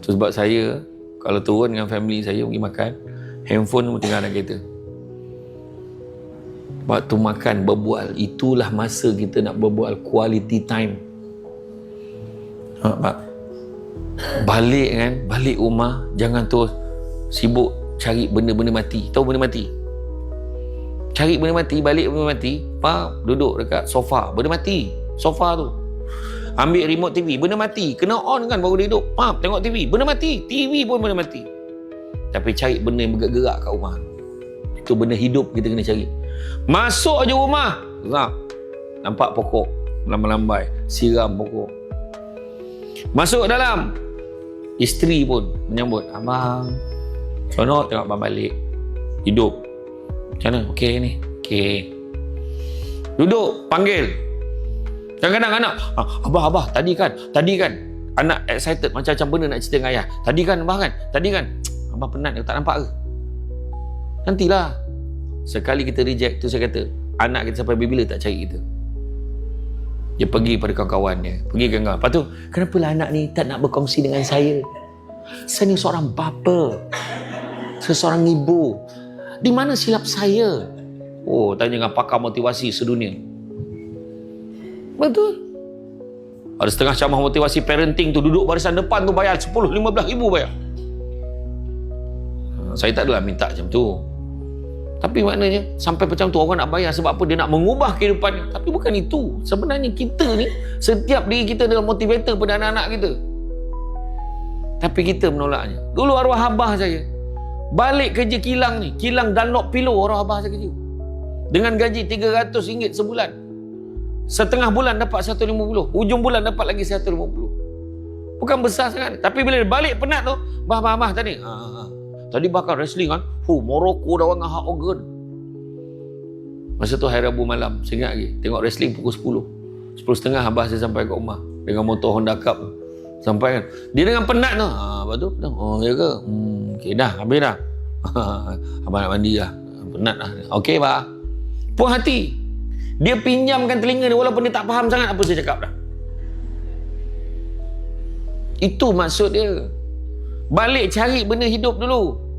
So, sebab saya kalau turun dengan family saya pergi makan, handphone pun tinggal dalam kereta. Waktu makan berbual, itulah masa kita nak berbual, quality time. Pak, balik kan, balik rumah jangan terus sibuk cari benda-benda mati. Tahu benda mati? Cari benda mati, balik benda mati, Pak, duduk dekat sofa, benda mati. Sofa tu. Ambil remote TV, benda mati. Kena on kan baru dia duduk. Pak, tengok TV, benda mati. TV pun benda mati. Tapi cari benda yang bergerak-gerak kat rumah. Itu benda hidup kita kena cari. Masuk je rumah, nampak pokok lambai-lambai, siram pokok. Masuk dalam, isteri pun menyambut, abang seronok tengok abang balik. Hidup macam mana? Okey ni, okey. Duduk, panggil. Kadang-kadang anak, abah tadi kan anak excited macam-macam benda nak cerita dengan ayah. Tadi kan abang penat tak nampak ke? Nantilah. Sekali kita reject tu, saya kata anak kita sampai bila tak cari kita. Dia pergi pada kawan-kawan dia, pergi ke kawan. Lepas tu, kenapalah anak ni tak nak berkongsi dengan saya? Saya ni seorang bapa, seorang ibu. Di mana silap saya? Oh, tanya dengan pakar motivasi sedunia. Betul. Ada setengah ceramah motivasi parenting tu, duduk barisan depan tu bayar 10-15 ribu bayar. Saya tak adalah minta macam tu. Tapi maknanya sampai macam tu orang nak bayar sebab apa? Dia nak mengubah kehidupannya. Tapi bukan itu. Sebenarnya kita ni, setiap diri kita adalah motivator pada anak-anak kita. Tapi kita menolaknya. Dulu arwah abah saya, balik kerja kilang ni, kilang Dunlop Pillow arwah abah saya kerja. Dengan gaji RM300 sebulan. Setengah bulan dapat 150. Hujung bulan dapat lagi 150. Bukan besar sangat. Tapi bila balik penat tu, bah tadi. Tadi bakal wrestling kan. Morocco dah dengan hak organ. Masa tu hari Rabu malam, saya ingat lagi. Tengok wrestling pukul 10. 10.30 abah saya sampai kat rumah. Dengan motor Honda Cup tu. Sampai kan. Dia dengan penat tu. Lepas tu, oh ya ke? Okey dah, habis dah. Abang nak mandi dah. Penat dah. Okey bah. Puas hati. Dia pinjamkan telinga dia walaupun dia tak faham sangat apa saya cakap dah. Itu maksud dia. Balik cari benda hidup dulu.